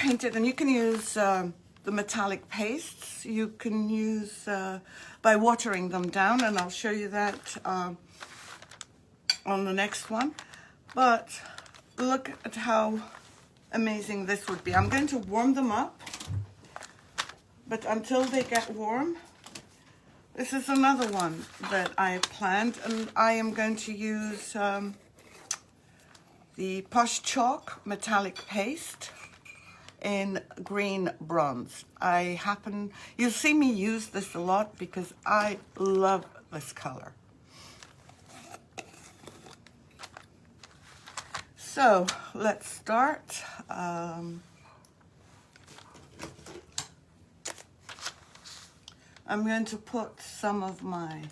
painted, and you can use the metallic pastes. You can use by watering them down, and I'll show you that on the next one. But look at how amazing this would be. I'm going to warm them up, but until they get warm, this is another one that I planned, and I am going to use the Posh Chalk metallic paste in green bronze. You'll see me use this a lot because I love this color. So let's start. I'm going to put some of my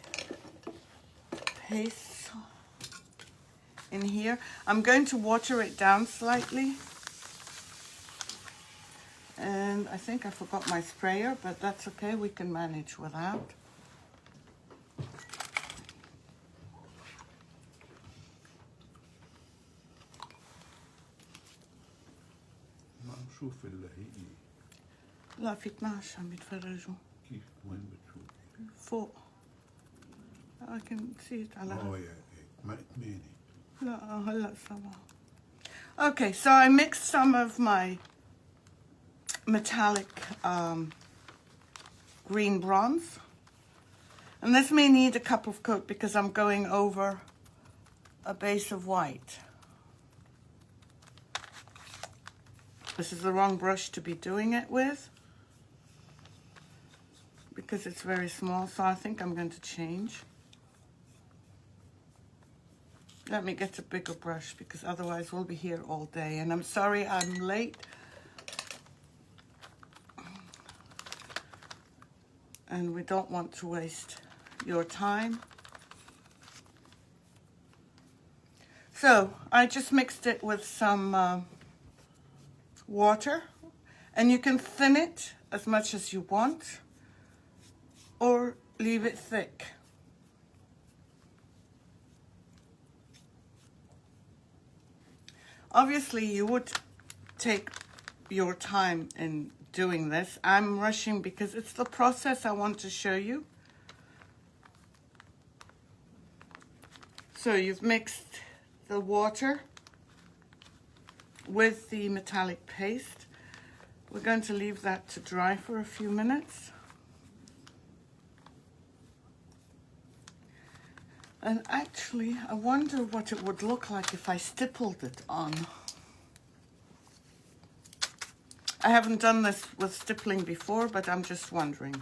paste in here. I'm going to water it down slightly. And I think I forgot my sprayer, but that's okay, we can manage without. لا في 12 عم يتفرجوا. كيف وين بتشوفي؟ فوق. I can see it على ما 8. لا هلا 7. Okay, so I mixed some of my metallic green bronze, and this may need a cup of coat because I'm going over a base of white. This is the wrong brush to be doing it with because it's very small, so I think I'm going to change. Let me get a bigger brush because otherwise we'll be here all day, and I'm sorry I'm late. And we don't want to waste your time. So I just mixed it with some water, and you can thin it as much as you want or leave it thick. Obviously you would take your time in doing this. I'm rushing because it's the process I want to show you. So you've mixed the water with the metallic paste. We're going to leave that to dry for a few minutes. And actually, I wonder what it would look like if I stippled it on. I haven't done this with stippling before, but I'm just wondering.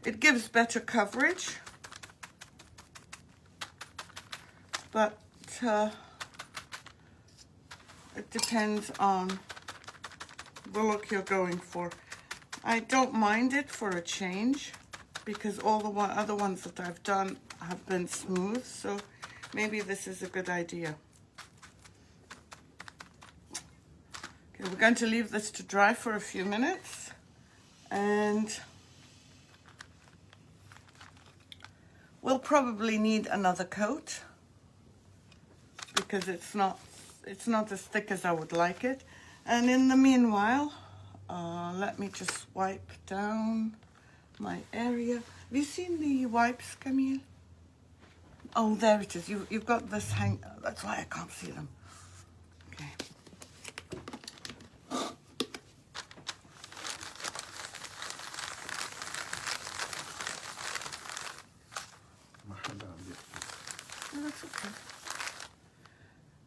It gives better coverage, but it depends on the look you're going for. I don't mind it for a change because all the other ones that I've done have been smooth, so maybe this is a good idea. Okay, we're going to leave this to dry for a few minutes, and we'll probably need another coat because it's not as thick as I would like it. And in the meanwhile, let me just wipe down my area. Have you seen the wipes, Camille? Oh, there it is. You've got this hang. That's why I can't see them. Okay. Oh, that's okay.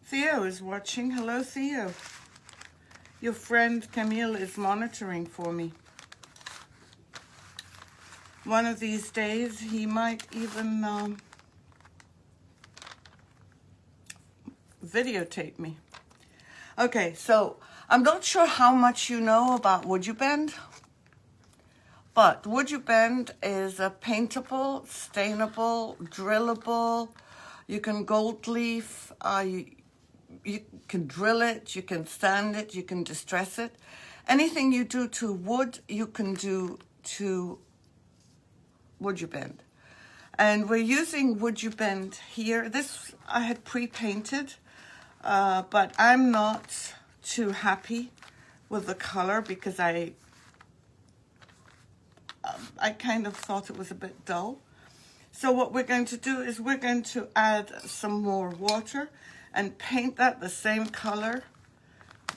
Theo is watching. Hello, Theo. Your friend Camille is monitoring for me. One of these days, he might even videotape me. Okay, so I'm not sure how much you know about Would You Bend, but Would You Bend is a paintable, stainable, drillable. You can gold leaf, you can drill it, you can sand it, you can distress it. Anything you do to wood, you can do to Would You Bend. And we're using Would You Bend here. This I had pre-painted but I'm not too happy with the color because I kind of thought it was a bit dull. So what we're going to do is we're going to add some more water and paint that the same color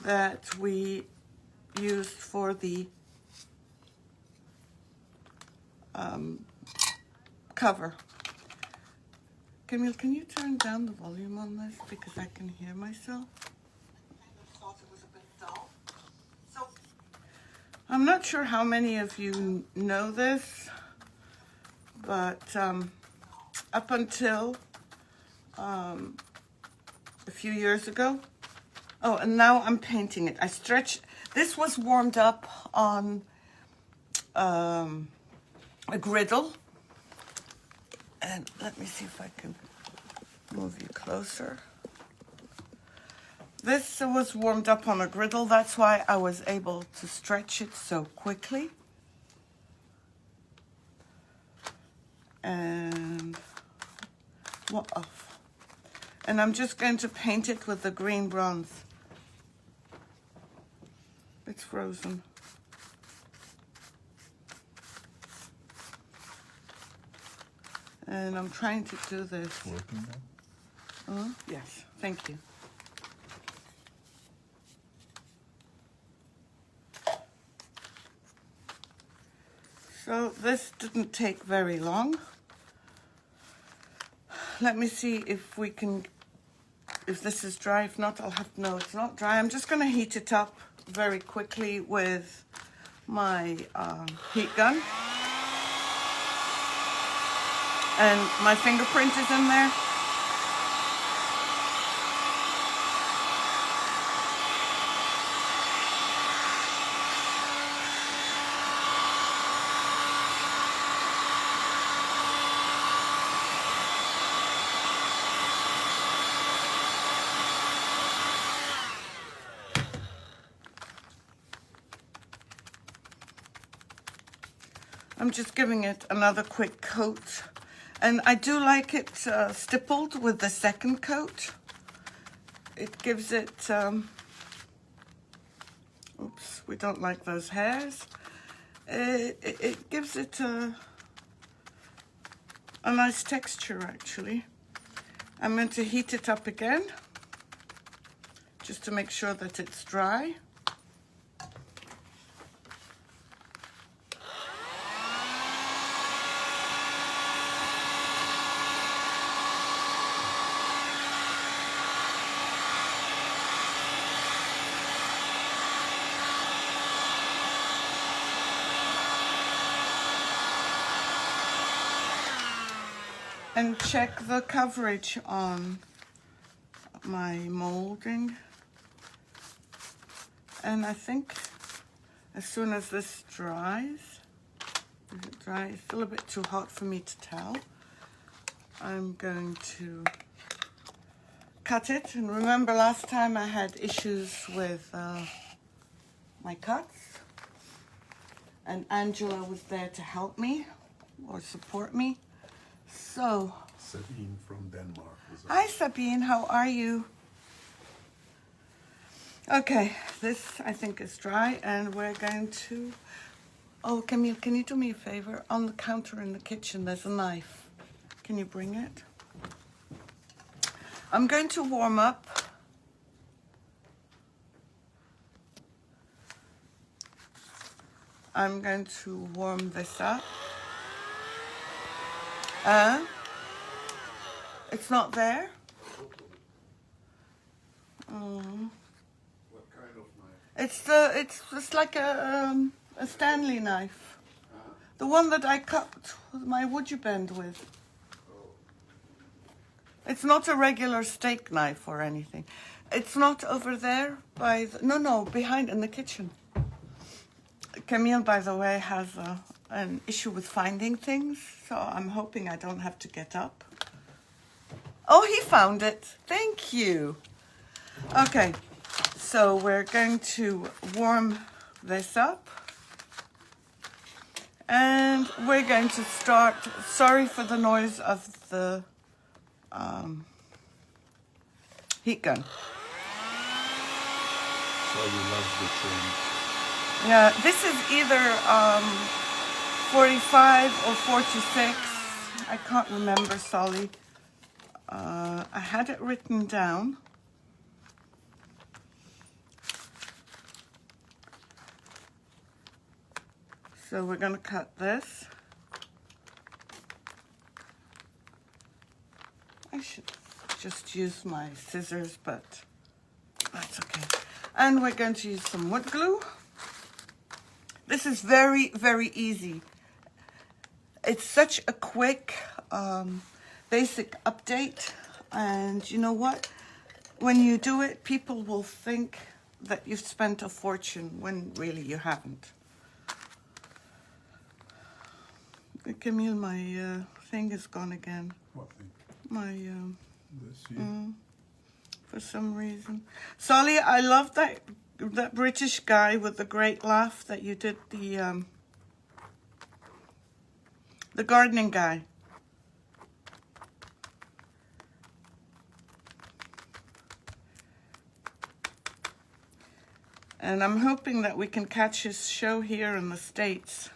that we used for the cover. Camille, can you turn down the volume on this because I can hear myself? I kind of thought it was a bit dull. So I'm not sure how many of you know this, but up until a few years ago, oh, and now I'm painting it. I stretch. This was warmed up on a griddle. And let me see if I can move you closer. This was warmed up on a griddle. That's why I was able to stretch it so quickly. And what off? And I'm just going to paint it with the green bronze. It's frozen. And I'm trying to do this. Working now? Yes, thank you. So this didn't take very long. Let me see if we can, if this is dry. If not, I'll have to know it's not dry. I'm just going to heat it up very quickly with my heat gun. And my fingerprint is in there. I'm just giving it another quick coat. And I do like it stippled with the second coat. It gives it, oops, we don't like those hairs. It gives it a nice texture, actually. I'm going to heat it up again, just to make sure that it's dry. And check the coverage on my molding. And I think as soon as this dries, is it dry? It's still a bit too hot for me to tell. I'm going to cut it. And remember last time I had issues with my cuts. And Angela was there to help me or support me. So, Sabine from Denmark. hi Sabine, how are you? Okay, this I think is dry and we're going to, oh Camille, can you do me a favor? On the counter in the kitchen there's a knife. Can you bring it? I'm going to warm up I'm going to warm this up. It's not there. What kind of knife? It's just like a Stanley knife. The one that I cut my wood you bend with. It's not a regular steak knife or anything. It's not over there by the, no, behind in the kitchen. Camille, by the way, has an issue with finding things, so I'm hoping I don't have to get up. Oh, he found it. Thank you. Okay, so we're going to warm this up. And we're going to start, sorry for the noise of the heat gun. Solly loves the trim. Yeah, this is either 45 or 46. I can't remember, Solly. I had it written down. So we're going to cut this. I should just use my scissors, but that's okay. And we're going to use some wood glue. This is very, very easy. It's such a quick, basic update. And you know what? When you do it, people will think that you've spent a fortune when really you haven't. Camille, my thing is gone again. What thing? My, This here? for some reason. Solly, I love that British guy with the great laugh that you did the gardening guy. And I'm hoping that we can catch his show here in the States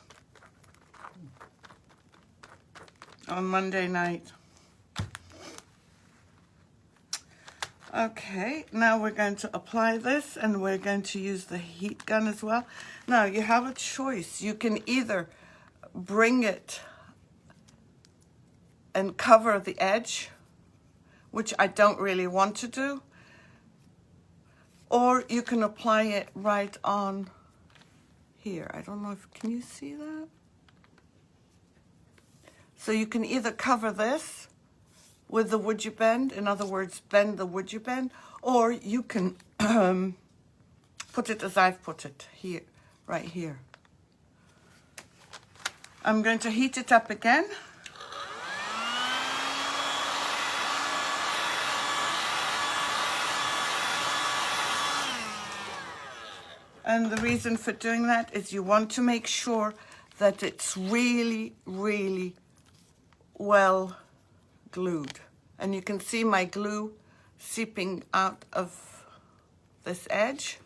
on Monday night. Okay, now we're going to apply this, and we're going to use the heat gun as well. Now, you have a choice. You can either bring it and cover the edge, which I don't really want to do, or you can apply it right on here. I don't know if, can you see that? So you can either cover this with the would you bend, in other words, bend the would you bend, or you can put it as I've put it here, right here. I'm going to heat it up again. And the reason for doing that is you want to make sure that it's really, really well glued. And you can see my glue seeping out of this edge.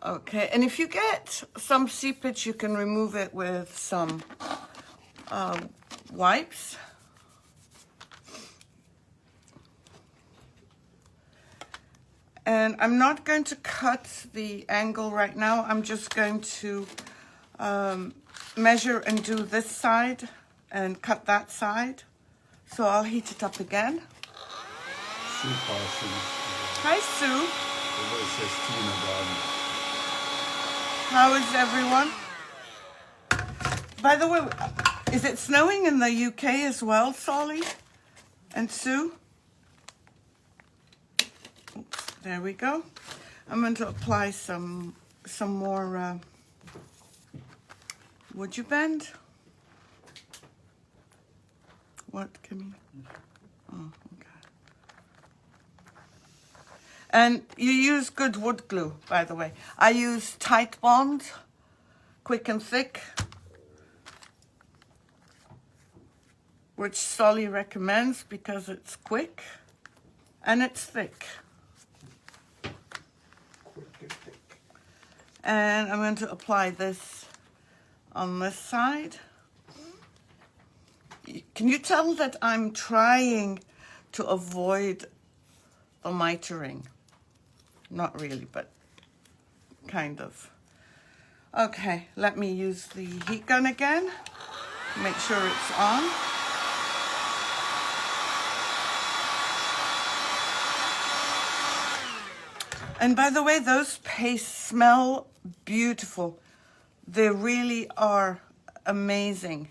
Okay, and if you get some seepage, you can remove it with some wipes. And I'm not going to cut the angle right now. I'm just going to measure and do this side and cut that side. So I'll heat it up again. Sue Parsons. Hi, Sue. It says Tina Garden. How is everyone? By the way, is it snowing in the UK as well, Solly and Sue? Oops, there we go. I'm going to apply some more would you bend? What, Kimmy? Oh, okay. And you use good wood glue, by the way. I use Tight Bond, Quick and Thick, which Solly recommends because it's quick and it's thick. And I'm going to apply this on this side. Can you tell that I'm trying to avoid the mitering? Not really, but kind of. Okay, let me use the heat gun again. Make sure it's on. And by the way, those pastes smell beautiful. They really are amazing.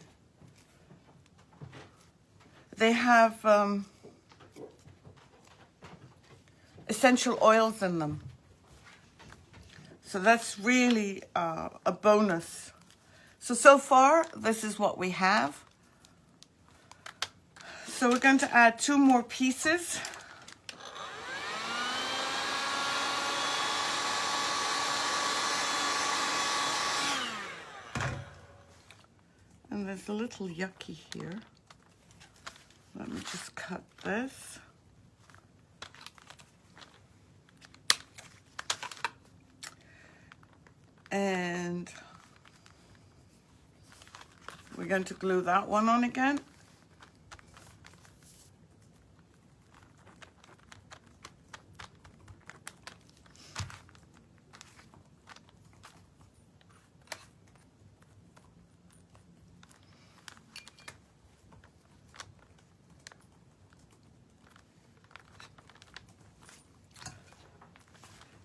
They have essential oils in them. So that's really a bonus. So far, this is what we have. So we're going to add 2 more pieces. it's a little yucky here. Let me just cut this. And we're going to glue that one on again.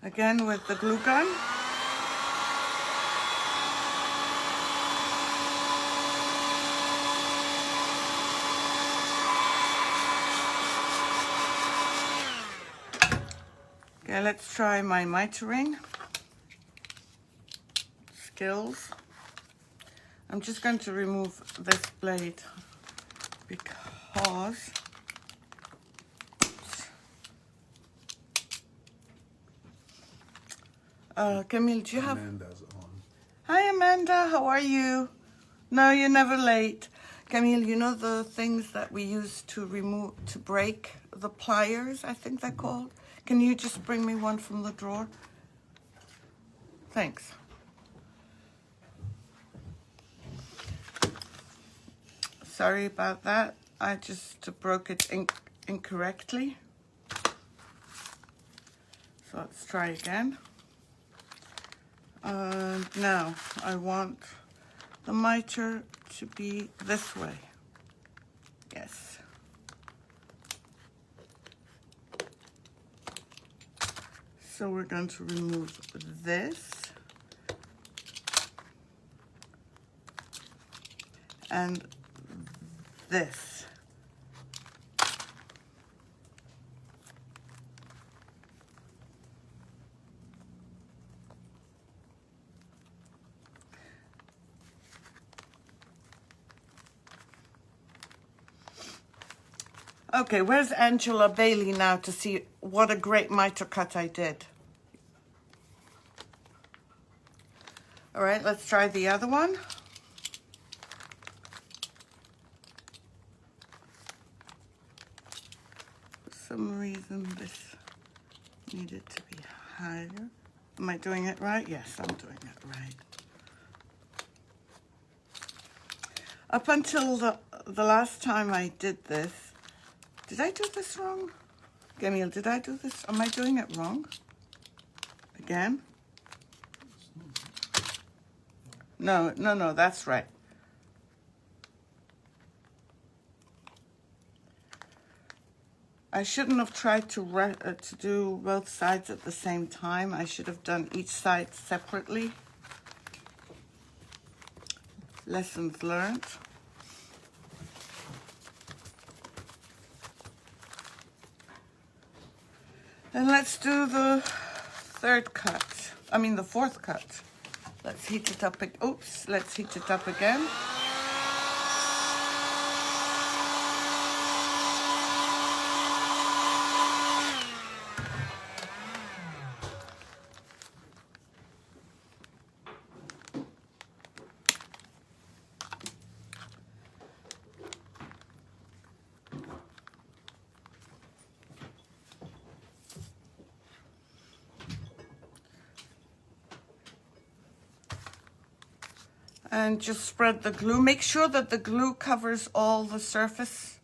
Again with the glue gun. Okay, let's try my mitering skills. I'm just going to remove this blade because Camille, do you have... Amanda's on. Hi, Amanda. How are you? No, you're never late. Camille, you know the things that we use to break the pliers, I think they're called? Can you just bring me one from the drawer? Thanks. Sorry about that. I just broke it incorrectly. So let's try again. Now I want the miter to be this way. Yes. So we're going to remove this and this. Okay, where's Angela Bailey now to see what a great miter cut I did? All right, let's try the other one. For some reason, this needed to be higher. Am I doing it right? Yes, I'm doing it right. Up until the last time I did this, did I do this wrong? Camille, did I do this? Am I doing it wrong? Again? No, that's right. I shouldn't have tried to do both sides at the same time. I should have done each side separately. Lessons learned. And let's do the third cut. I mean the fourth cut. Let's heat it up. Oops, let's heat it up again. And just spread the glue. Make sure that the glue covers all the surface,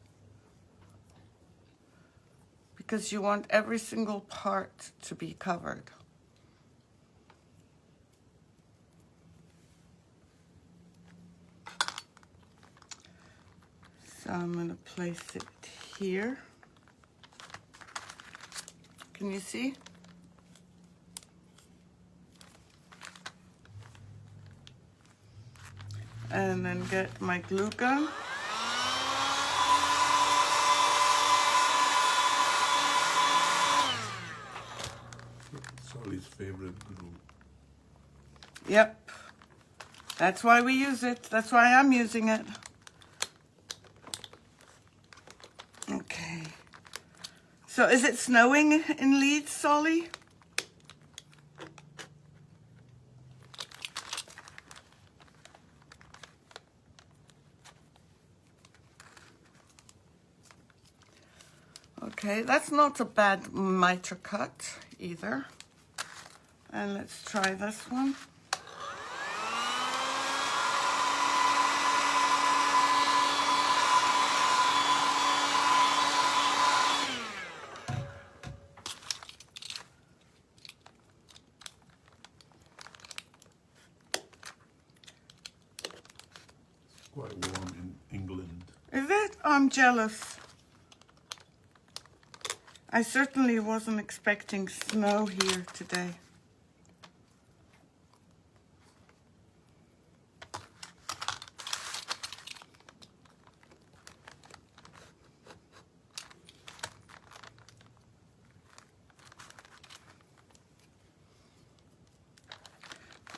because you want every single part to be covered. So I'm going to place it here. Can you see? And then get my glue gun. Solly's favorite glue. Yep. That's why we use it. That's why I'm using it. Okay. So is it snowing in Leeds, Solly? Okay, that's not a bad miter cut either. And let's try this one. Quite warm in England. Is it? I'm jealous. I certainly wasn't expecting snow here today.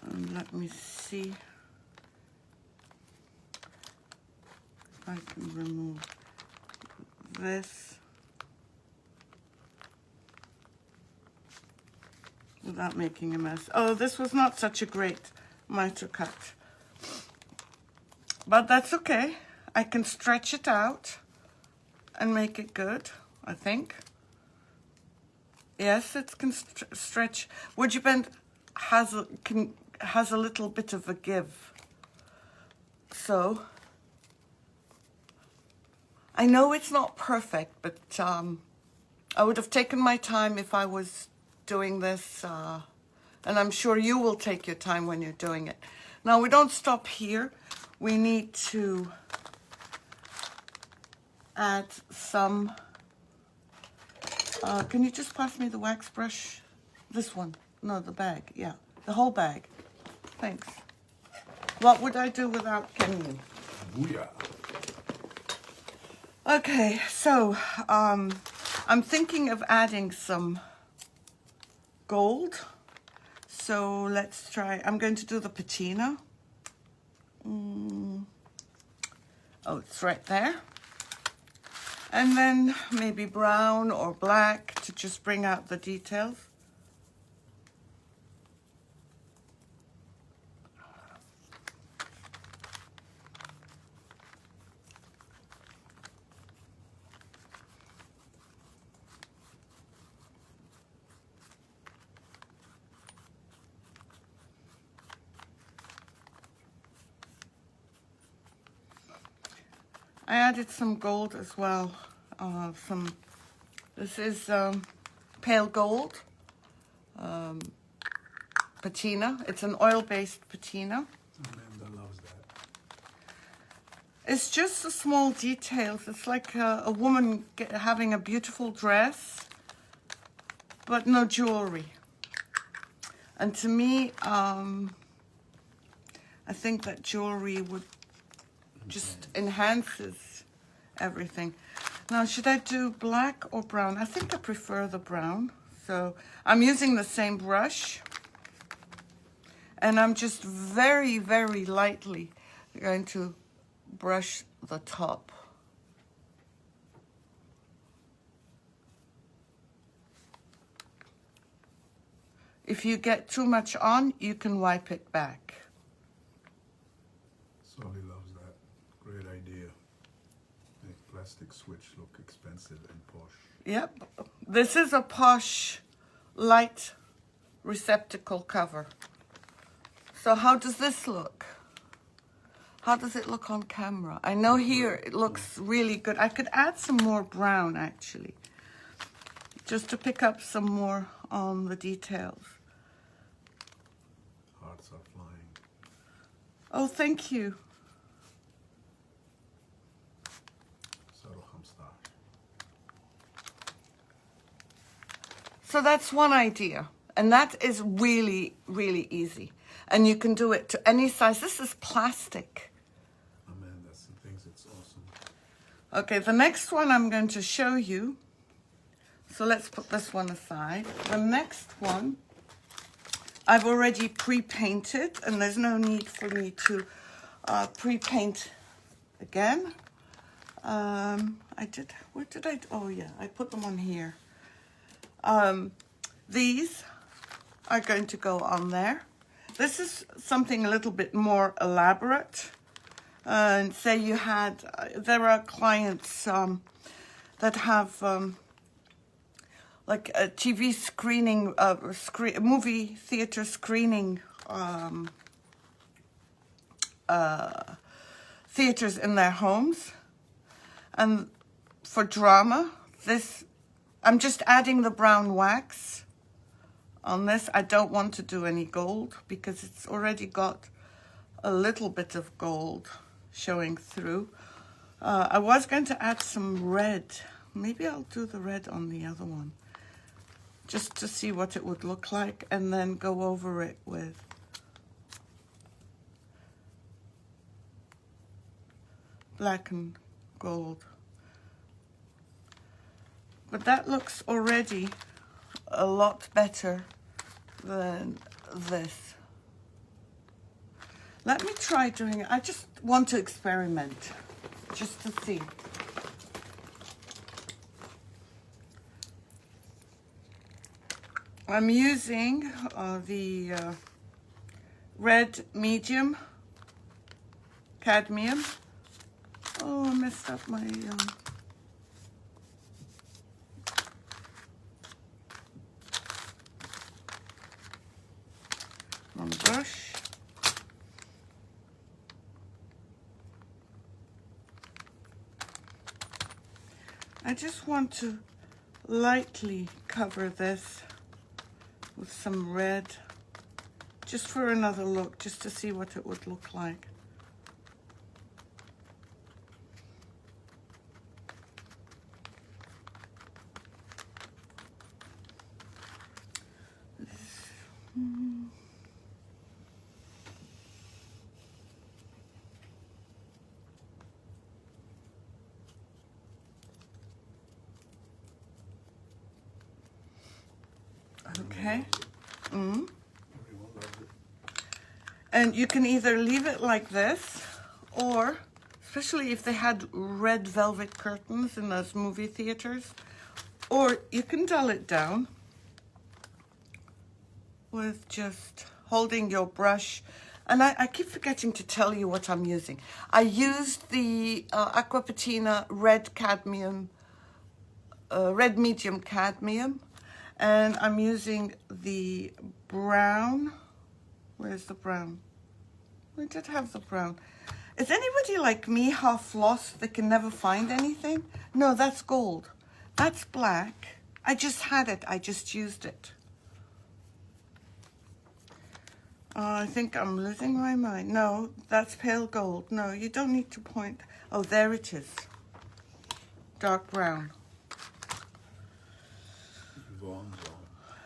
And let me see if I can remove this without making a mess. Oh, this was not such a great miter cut. But that's okay. I can stretch it out and make it good, I think. Yes, it can stretch. Wood you bend has a little bit of a give. So I know it's not perfect, but I would have taken my time if I was doing this, and I'm sure you will take your time when you're doing it. Now we don't stop here. We need to add some, can you just pass me the wax brush? This one, no, the bag, yeah, the whole bag. Thanks. What would I do without Kenny? Booyah. Okay, so I'm thinking of adding some gold. So let's try, I'm going to do the patina. Oh, it's right there. And then maybe brown or black to just bring out the details. I added some gold as well. This is pale gold patina. It's an oil-based patina. Amanda loves that. It's just the small details. It's like a woman having a beautiful dress, but no jewelry. And to me, I think that jewelry would just enhances everything. Now, should I do black or brown? I think I prefer the brown. So I'm using the same brush, and I'm just very, very lightly going to brush the top. If you get too much on, you can wipe it back. Solly loves that. Great idea. Make plastic switch look expensive and posh. Yep. This is a Posh light receptacle cover. So how does this look? How does it look on camera? I know here it looks really good. I could add some more brown actually, just to pick up some more on the details. Hearts are flying. Oh, thank you. So that's one idea, and that is really, really easy. And you can do it to any size. This is plastic. Oh man, that's the things, it's awesome. Okay, the next one I'm going to show you. So let's put this one aside. The next one, I've already pre-painted, and there's no need for me to pre-paint again. Oh yeah, I put them on here. These are going to go on there. This is something a little bit more elaborate. And say you had, there are clients that have like a TV screening, movie theater screening, theaters in their homes. And for drama, I'm just adding the brown wax on this. I don't want to do any gold because it's already got a little bit of gold showing through. I was going to add some red. Maybe I'll do the red on the other one, just to see what it would look like, and then go over it with black and gold. But that looks already a lot better than this. Let me try doing it. I just want to experiment, just to see. I'm using the red medium cadmium. Oh, I messed up my one brush. I just want to lightly cover this with some red, just for another look, just to see what it would look like. Okay. And you can either leave it like this, or, especially if they had red velvet curtains in those movie theaters, or you can dull it down with just holding your brush. And I keep forgetting to tell you what I'm using. I used the Aqua Patina red cadmium, red medium cadmium. And I'm using the brown. Where's the brown? We did have the brown. Is anybody like me half lost that can never find anything? No, that's gold. That's black. I just had it. I just used it. I think I'm losing my mind. No, that's pale gold. No, you don't need to point. Oh, there it is. Dark brown.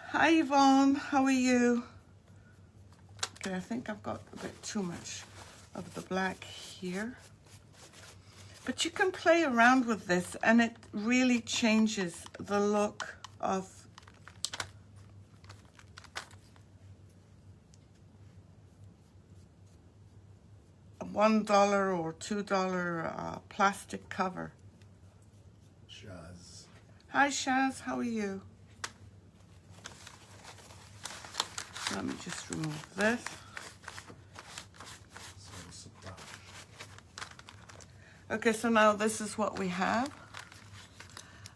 Hi Yvonne, how are you? Okay, I think I've got a bit too much of the black here. But you can play around with this and it really changes the look of a $1 or $2 plastic cover. Shaz. Hi Shaz, how are you? Let me just remove this. Okay, so now this is what we have.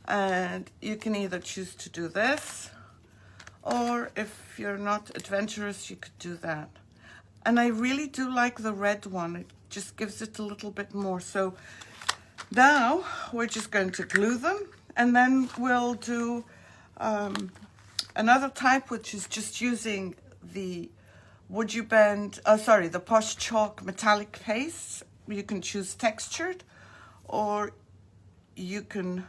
And you can either choose to do this, or if you're not adventurous, you could do that. And I really do like the red one. It just gives it a little bit more. So now we're just going to glue them, and then we'll do another type, which is just using the the Posh Chalk metallic paste. You can choose textured, or you can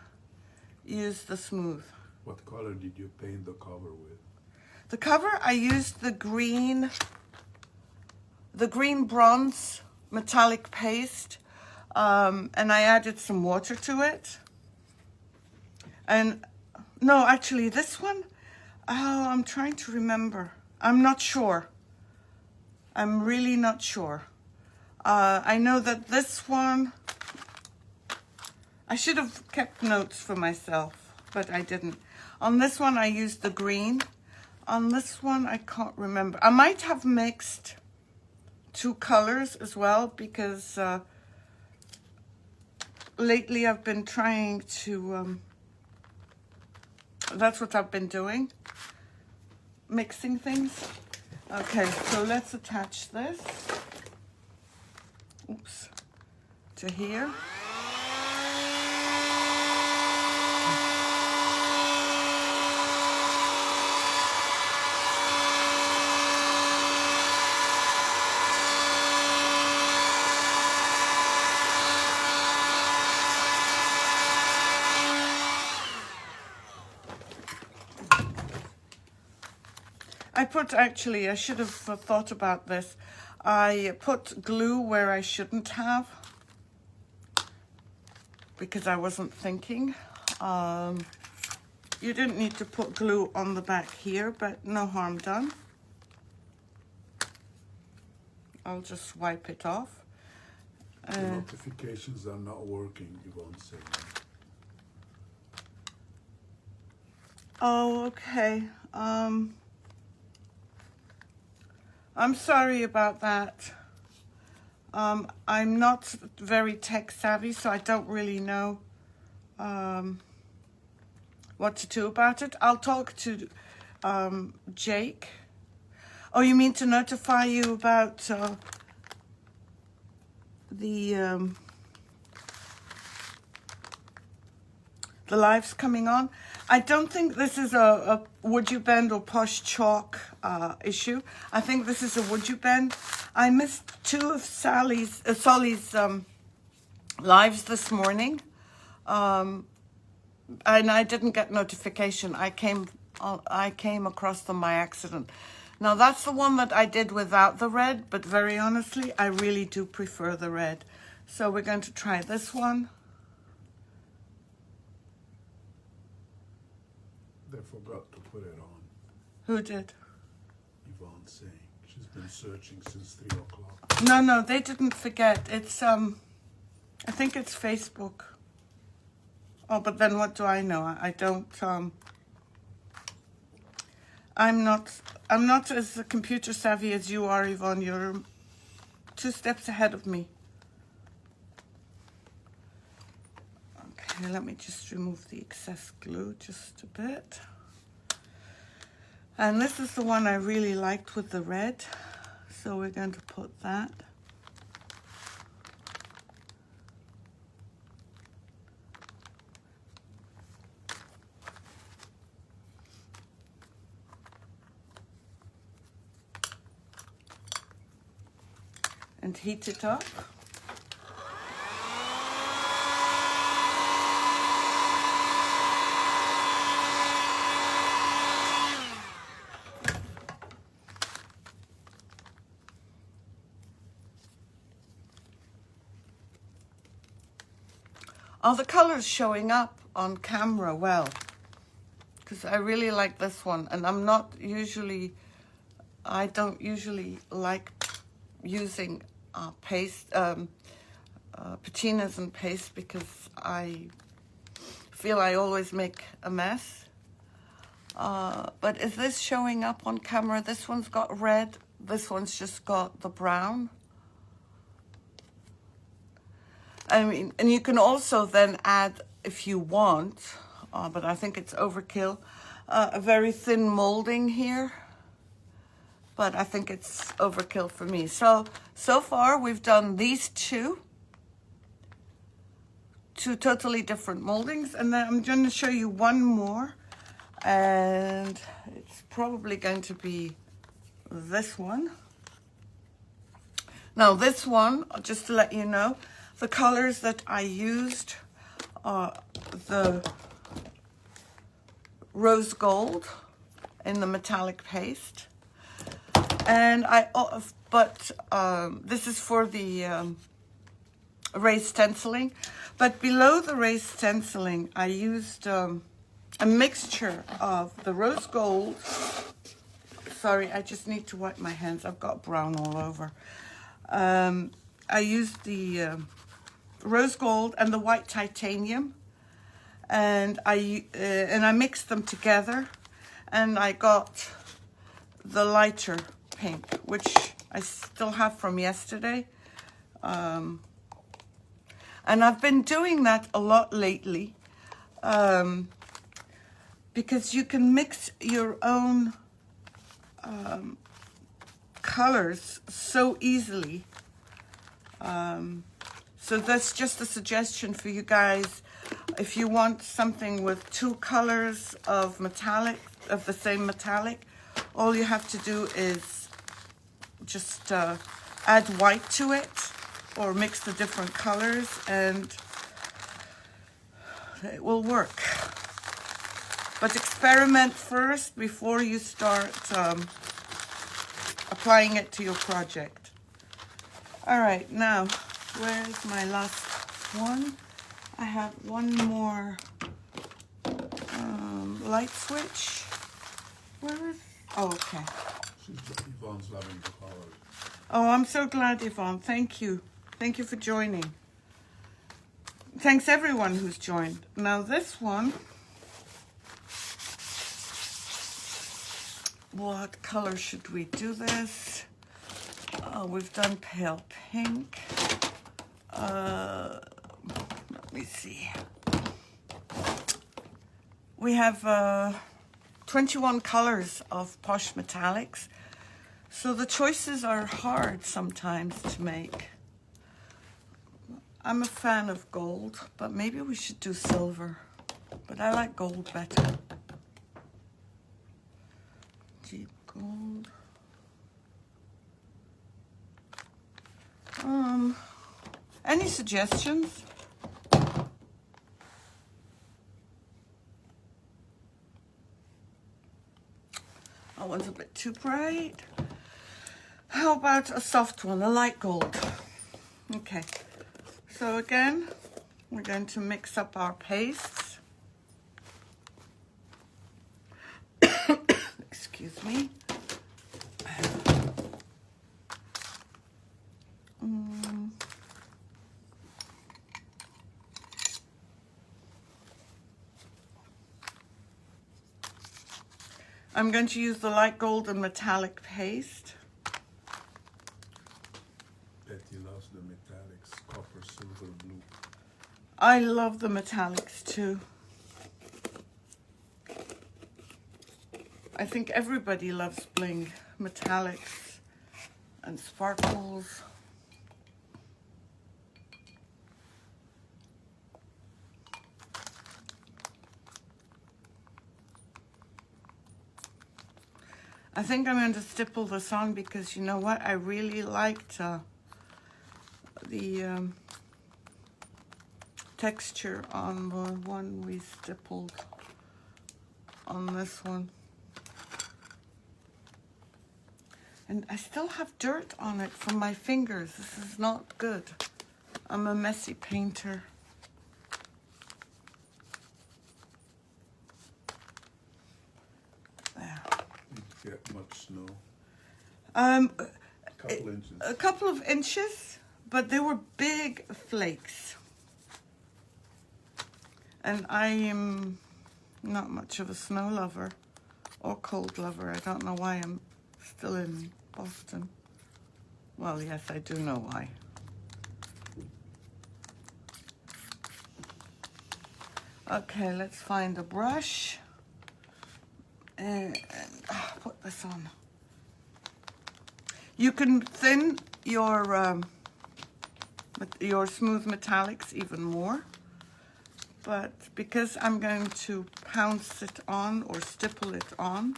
use the smooth. What color did you paint the cover with? The cover, I used the green bronze metallic paste, and I added some water to it. And no, actually this one, oh, I'm trying to remember. I'm not sure. I'm really not sure. I know that this one, I should have kept notes for myself, but I didn't. On this one, I used the green. On this one, I can't remember. I might have mixed two colors as well, because lately I've been trying to That's what I've been doing, mixing things. Okay, so let's attach this, oops, to here. I should have thought about this. I put glue where I shouldn't have because I wasn't thinking. You didn't need to put glue on the back here, but no harm done. I'll just wipe it off. The notifications are not working, Yvonne saying. Oh, okay. I'm sorry about that. I'm not very tech savvy, so I don't really know what to do about it. I'll talk to Jake. Oh, you mean to notify you about the lives coming on? I don't think this is a Would You Bend or Posh Chalk issue. I think this is a Would You Bend. I missed two of Solly's lives this morning, and I didn't get notification. I came across them by accident. Now that's the one that I did without the red, but very honestly, I really do prefer the red. So we're going to try this one. They forgot to put it on. Who did? Yvonne saying. She's been searching since 3 o'clock. No, they didn't forget. It's, I think it's Facebook. Oh, but then what do I know? I don't, I'm not as computer savvy as you are, Yvonne. You're 2 steps ahead of me. Okay, let me just remove the excess glue just a bit. And this is the one I really liked with the red. So we're going to put that. And heat it up. Are the colors showing up on camera well? Because I really like this one, and I don't usually like using paste, patinas and paste, because I feel I always make a mess. But is this showing up on camera? This one's got red, this one's just got the brown. I mean, and you can also then add, if you want, but I think it's overkill, a very thin molding here. But I think it's overkill for me. So far we've done these two totally different moldings. And then I'm going to show you one more. And it's probably going to be this one. Now this one, just to let you know, the colors that I used are the rose gold in the metallic paste. And this is for the raised stenciling. But below the raised stenciling, I used a mixture of the rose gold. Sorry, I just need to wipe my hands. I've got brown all over. I used the rose gold and the white titanium, and I mixed them together, and I got the lighter pink, which I still have from yesterday. And I've been doing that a lot lately. because you can mix your own colors so easily. So that's just a suggestion for you guys. If you want something with two colors of metallic, of the same metallic, all you have to do is just add white to it or mix the different colors and it will work. But experiment first before you start applying it to your project. All right, now, where's my last one? I have one more light switch. Where is, oh, okay. Yvonne's loving the colors. Oh, I'm so glad, Yvonne. Thank you. Thank you for joining. Thanks everyone who's joined. Now this one, what color should we do this? Oh, we've done pale pink. Let me see. We have 21 colors of Posh Metallics. So the choices are hard sometimes to make. I'm a fan of gold, but maybe we should do silver. But I like gold better. Deep gold. Any suggestions? That one's a bit too bright. How about a soft one, a light gold? Okay, so again, we're going to mix up our pastes. Excuse me. I'm going to use the light gold and metallic paste. Betty loves the metallics, copper, silver, blue. I love the metallics too. I think everybody loves bling, metallics and sparkles. I think I'm going to stipple this on because you know what? I really liked the texture on the one we stippled on this one. And I still have dirt on it from my fingers. This is not good. I'm a messy painter. There. You get much snow? Couple inches. A couple of inches, but they were big flakes. And I am not much of a snow lover or cold lover. I don't know why I'm still in Boston. Well, yes, I do know why. Okay, let's find a brush and put this on. You can thin your smooth metallics even more, but because I'm going to pounce it on or stipple it on,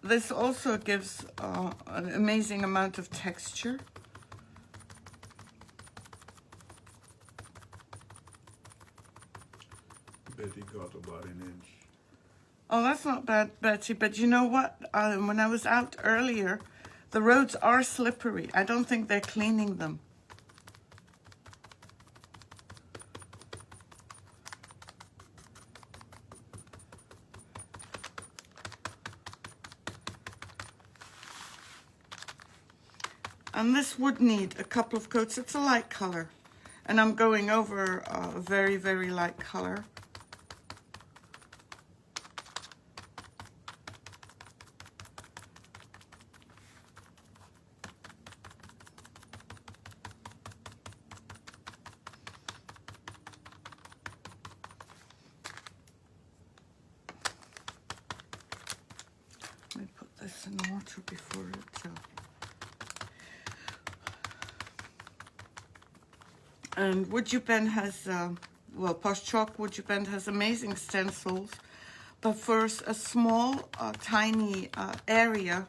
this also gives an amazing amount of texture. Betty got about an inch. Oh, that's not bad, Betty, but you know what? When I was out earlier, the roads are slippery. I don't think they're cleaning them. And this would need a couple of coats. It's a light color. And I'm going over a very, very light color. this in water before it. And Would You Bend has, well, Posh Chalk Would You Bend has amazing stencils, but for a small, tiny area,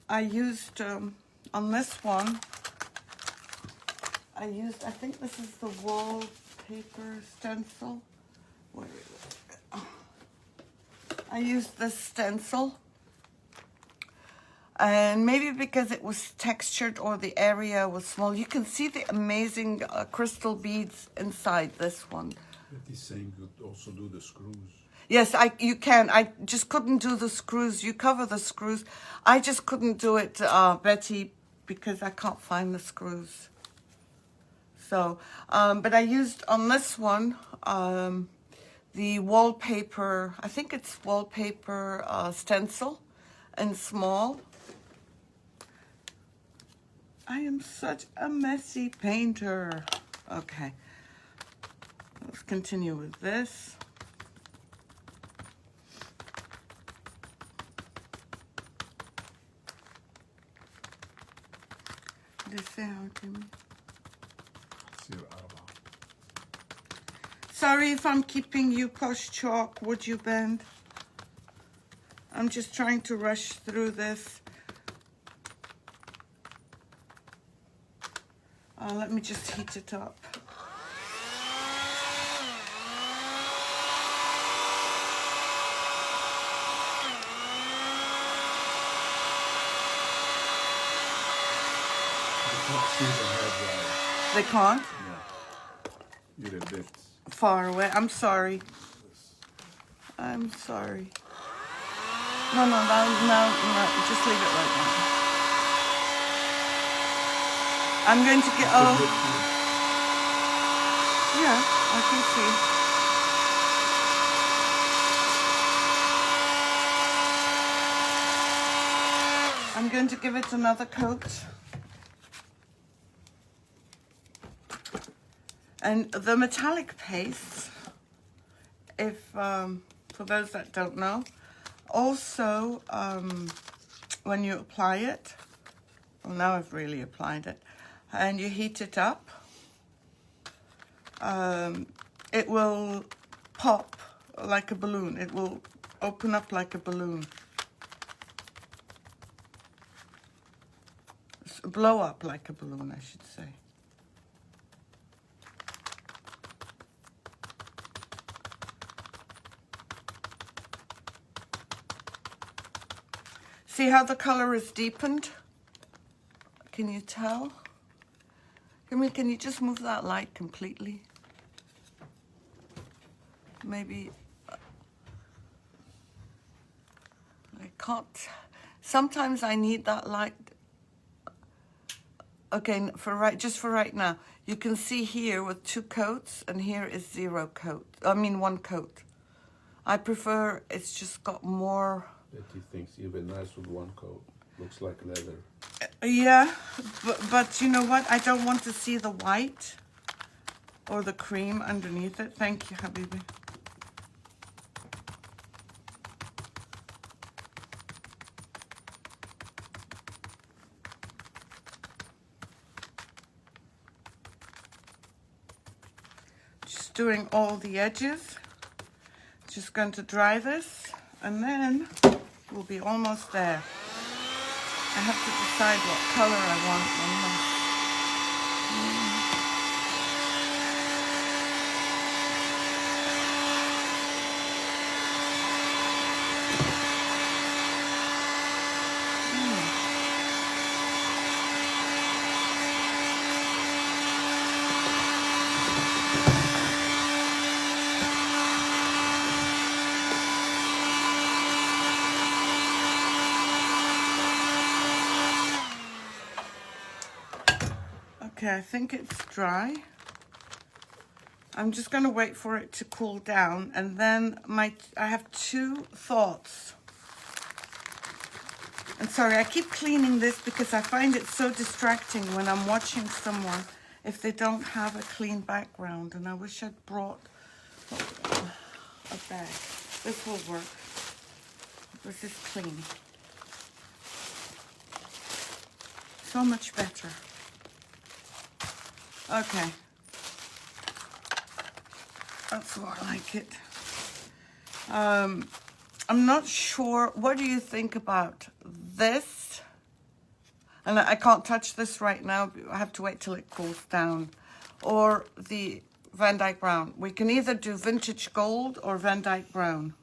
I used, on this one, I think this is the wallpaper stencil. Where is it? I used this stencil. And maybe because it was textured or the area was small, you can see the amazing crystal beads inside this one. But he's saying you could also do the screws. Yes, you can. I just couldn't do the screws. You cover the screws. I just couldn't do it, Betty, because I can't find the screws. So, but I used on this one the wallpaper, I think it's wallpaper stencil in small. I am such a messy painter. Okay, let's continue with this. Sorry if I'm keeping you, Posh Chalk, Would You Bend? I'm just trying to rush through this. Let me just heat it up. They can't? Yeah. You're a bit far away. I'm sorry. I'm sorry. No, just leave it right now. I'm going to get, yeah, I can see. I'm going to give it another coat. And the metallic paste, if, for those that don't know, also, when you apply it, well, now I've really applied it, and you heat it up, it will pop like a balloon. It will open up like a balloon. Blow up like a balloon, I should say. See how the color is deepened? Can you tell? Can you just move that light completely? Maybe I can't. Sometimes I need that light. Okay, just for right now. You can see here with 2 coats, and here is 0 coat. I mean 1 coat. I prefer it's just got more. Betty thinks even nice with 1 coat. Looks like leather. Yeah, but you know what? I don't want to see the white or the cream underneath it. Thank you, Habibi. Just doing all the edges. Just going to dry this, and then we'll be almost there. I have to decide what color I want on Okay, I think it's dry. I'm just going to wait for it to cool down, and then I have 2 thoughts. And sorry, I keep cleaning this because I find it so distracting when I'm watching someone if they don't have a clean background, and I wish I'd brought a bag. This will work. This is clean. So much better. Okay. That's more like it. I'm not sure. What do you think about this? And I can't touch this right now. I have to wait till it cools down. Or the Van Dyke Brown. We can either do vintage gold or Van Dyke Brown.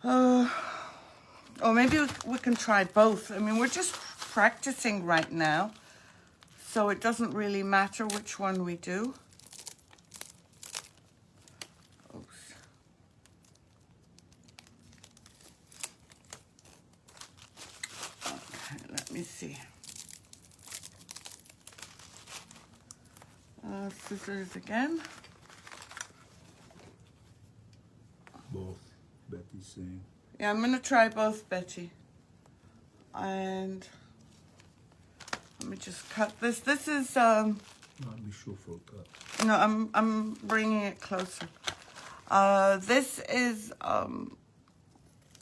Or maybe we can try both. I mean, we're just practicing right now, so it doesn't really matter which one we do. Oops. Okay, let me see. Scissors again. Both, Betty's saying. Yeah, I'm gonna try both, Betty. And let me just cut this. This is Not be shuffled up. no, I'm bringing it closer. This is a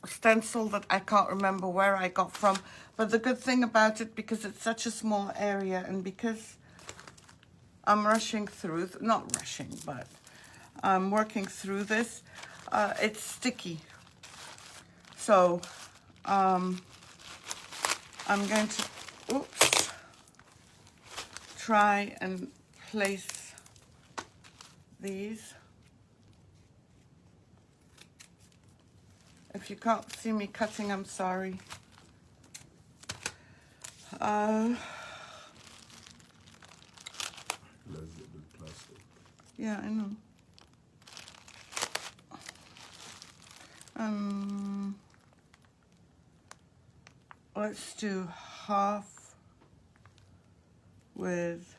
stencil that I can't remember where I got from, but the good thing about it, because it's such a small area and because I'm rushing through, not rushing, but I'm working through this, it's sticky. So I'm going to, oops, try and place these. If you can't see me cutting, I'm sorry. Plastic. Yeah, I know. Let's do half with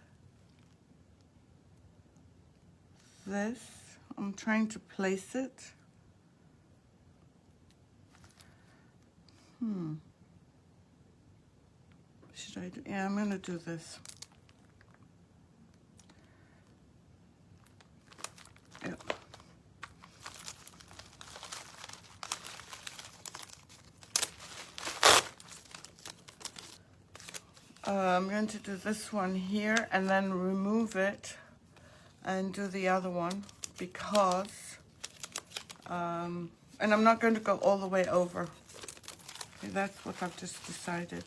this. I'm trying to place it. Should I do? Yeah, I'm gonna do this. Yep. I'm going to do this one here and then remove it and do the other one because, and I'm not going to go all the way over. Okay, that's what I've just decided.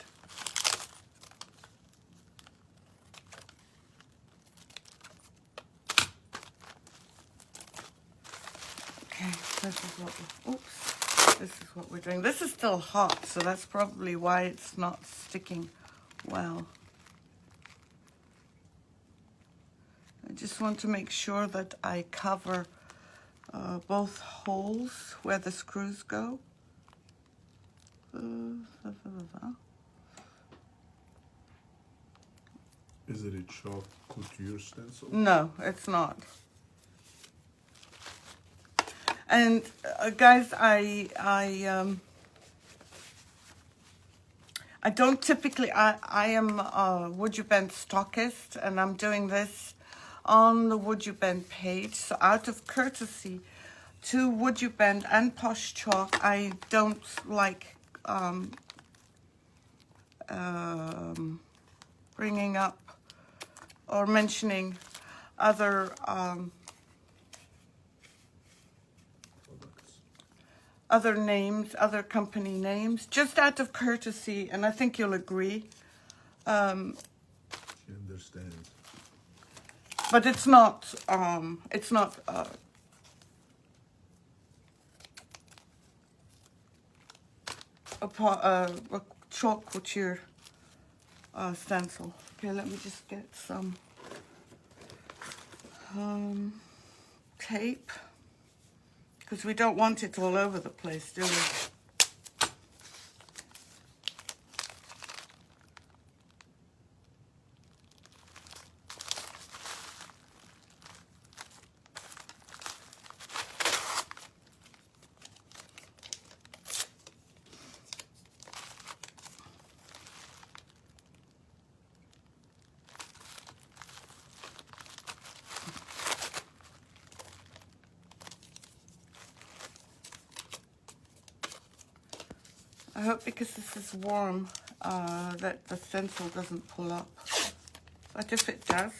Okay, this is what we, oops, this is what we're doing. This is still hot, so that's probably why it's not sticking well. I just want to make sure that I cover both holes where the screws go. Is it a chalk couture stencil? No, it's not. And guys, I don't typically, I am a Would You Bend stockist, and I'm doing this on the Would You Bend page. So out of courtesy to Would You Bend and Posh Chalk, I don't like bringing up or mentioning other other names, other company names, just out of courtesy, and I think you'll agree. She understands. But it's not a chalk couture stencil. Okay, let me just get some tape, because we don't want it all over the place, do we? I hope because this is warm that the stencil doesn't pull up. But if it does,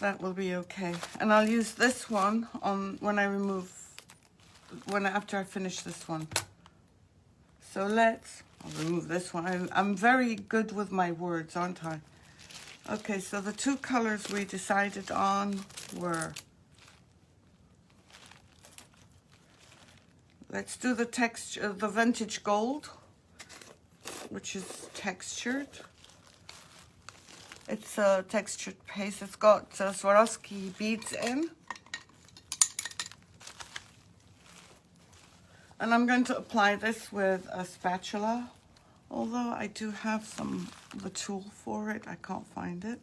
that will be okay. And I'll use this one on after I finish this one. So I'll remove this one. I'm very good with my words, aren't I? Okay, so the two colors we decided on were, let's do the texture, the vintage gold, which is textured. It's a textured paste. It's got Swarovski beads in. And I'm going to apply this with a spatula, although I do have the tool for it. I can't find it.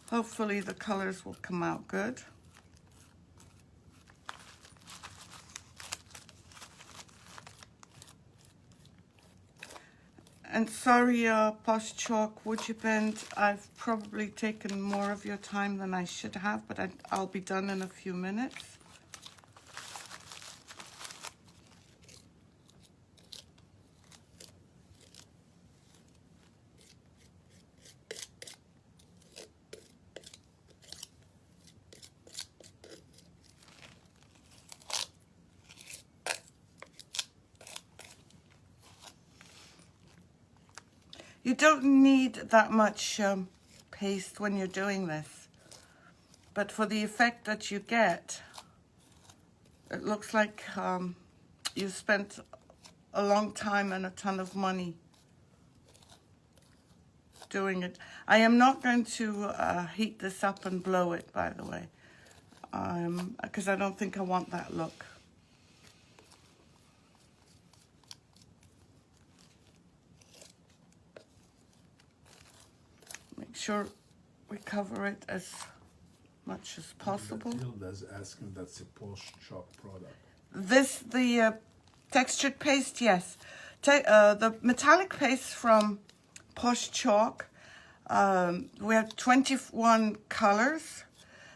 Hopefully the colors will come out good. And sorry, Posh Chalk, would you bend? I've probably taken more of your time than I should have, but I'll be done in a few minutes. You don't need that much paste when you're doing this, but for the effect that you get, it looks like you spent a long time and a ton of money doing it. I am not going to heat this up and blow it, by the way, because I don't think I want that look. Make sure we cover it as much as possible. Matilda's asking, that's a Posh Chalk product. The textured paste, yes. The metallic paste from Posh Chalk, we have 21 colors,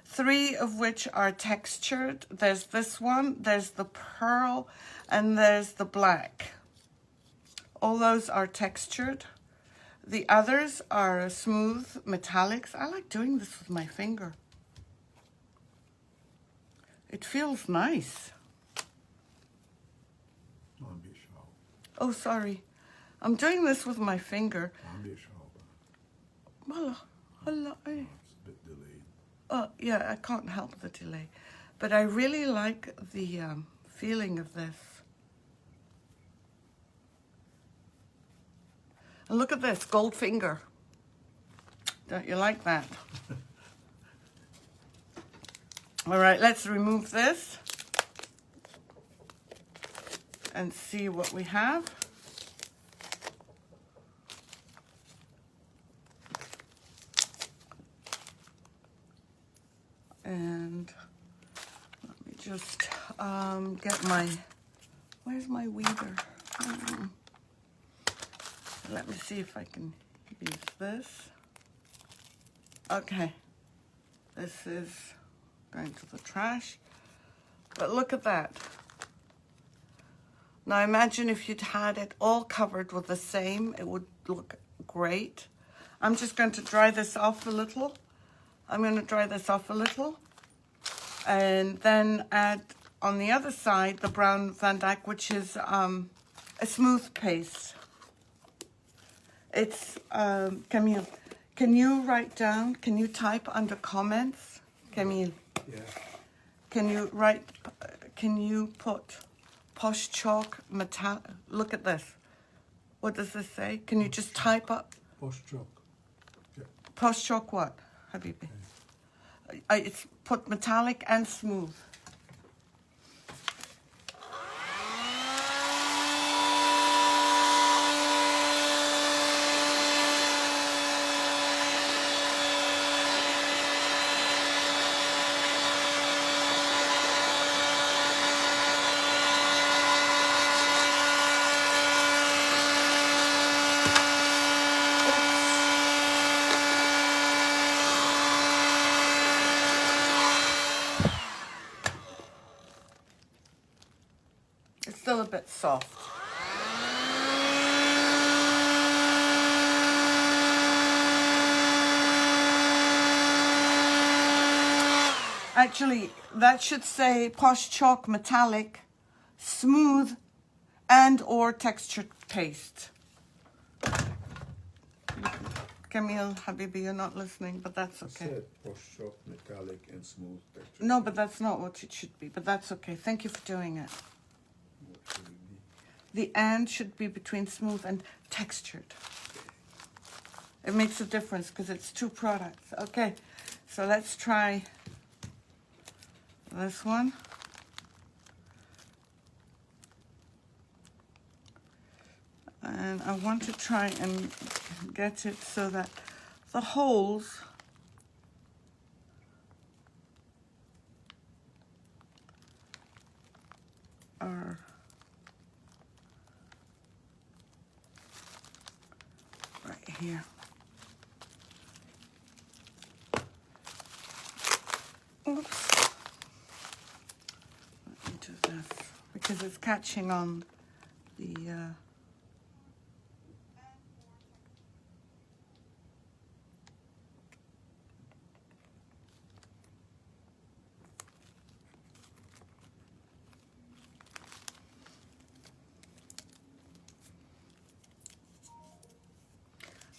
3 of which are textured. There's this one, there's the pearl, and there's the black. All those are textured. The others are smooth metallics. I like doing this with my finger. It feels nice. Oh, sorry. I'm doing this with my finger. Well, it's a bit delayed. Oh, yeah, I can't help the delay. But I really like the feeling of this. And look at this, gold finger. Don't you like that? All right, let's remove this and see what we have. And let me just get my, where's my weeder? Let me see if I can use this. Okay, this is going to the trash. But look at that. Now imagine if you'd had it all covered with the same, it would look great. I'm just going to dry this off a little. I'm going to dry this off a little and then add on the other side the brown Van Dyke, which is a smooth paste. It's, Camille, can you write down, can you type under comments? Camille. Yeah. Can you put Posh Chalk metal? Look at this. What does this say? Can you just type up? Posh Chalk. Yeah. Posh Chalk what, Habibi? It's put metallic and smooth. soft. Actually, that should say Posh Chalk Metallic, Smooth and or Textured Paste. Camille, Habibi, you're not listening, but that's okay. I said Posh Chalk Metallic and Smooth texture. No, but that's not what it should be, but that's okay. Thank you for doing it. What should it be? The and should be between smooth and textured. It makes a difference because it's two products. Okay, so let's try this one. And I want to try and get it so that the holes are right here. Oops. Let me do this because it's catching on the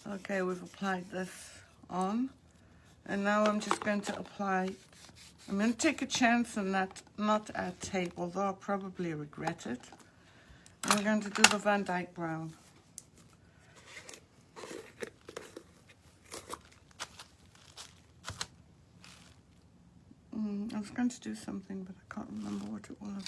Okay, we've applied this on, and now I'm just going to apply, I'm going to take a chance and not add tape, although I'll probably regret it. And we're going to do the Van Dyke brown. I was going to do something, but I can't remember what it was.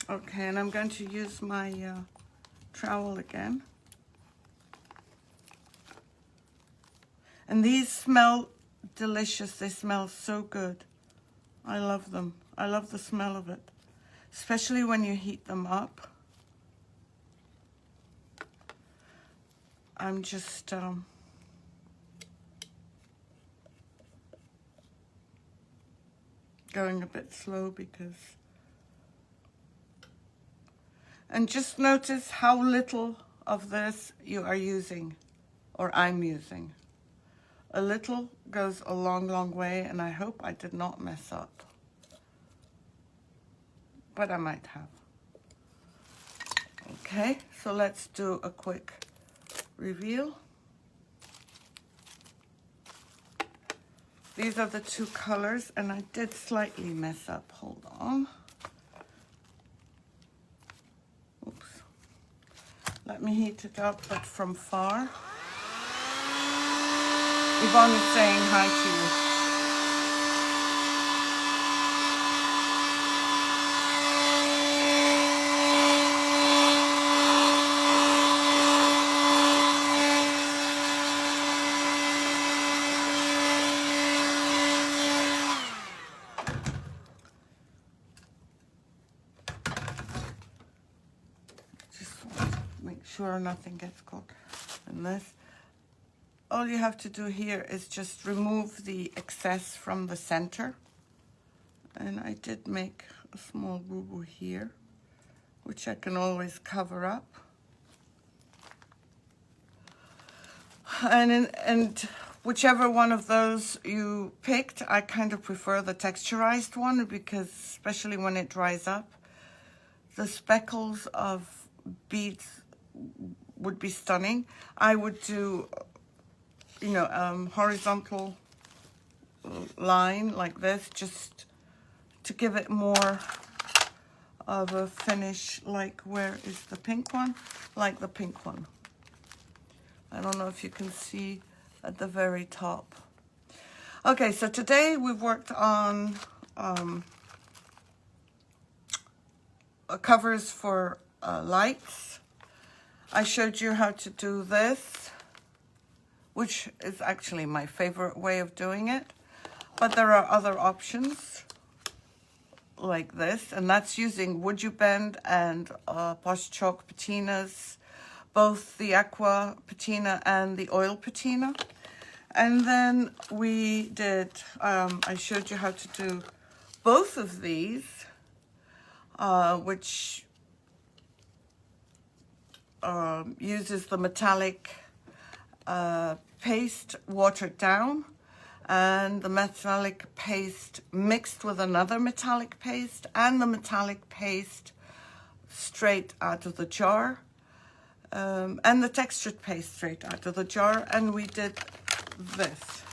Okay, and I'm going to use my trowel again. And these smell delicious. They smell so good. I love them. I love the smell of it, especially when you heat them up. I'm just going a bit slow because... And just notice how little of this you are using, or I'm using. A little goes a long, long way, and I hope I did not mess up. But I might have. Okay, so let's do a quick reveal. These are the two colors, and I did slightly mess up. Hold on. Oops. Let me heat it up, but from far. Yvonne is saying hi to you. Sure nothing gets caught in this. All you have to do here is just remove the excess from the center. And I did make a small boo-boo here, which I can always cover up. And whichever one of those you picked, I kind of prefer the texturized one because especially when it dries up, the speckles of beads would be stunning. I would do, you know, horizontal line like this, just to give it more of a finish. Like, where is the pink one? Like the pink one. I don't know if you can see at the very top. Okay, so today we've worked on covers for lights. I showed you how to do this, which is actually my favorite way of doing it. But there are other options like this, and that's using Would You Bend and Posh Chalk patinas, both the aqua patina and the oil patina. And then we did, I showed you how to do both of these, which uses the metallic paste watered down, and the metallic paste mixed with another metallic paste, and the metallic paste straight out of the jar, and the textured paste straight out of the jar, and we did this.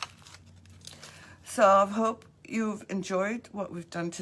So I hope you've enjoyed what we've done today.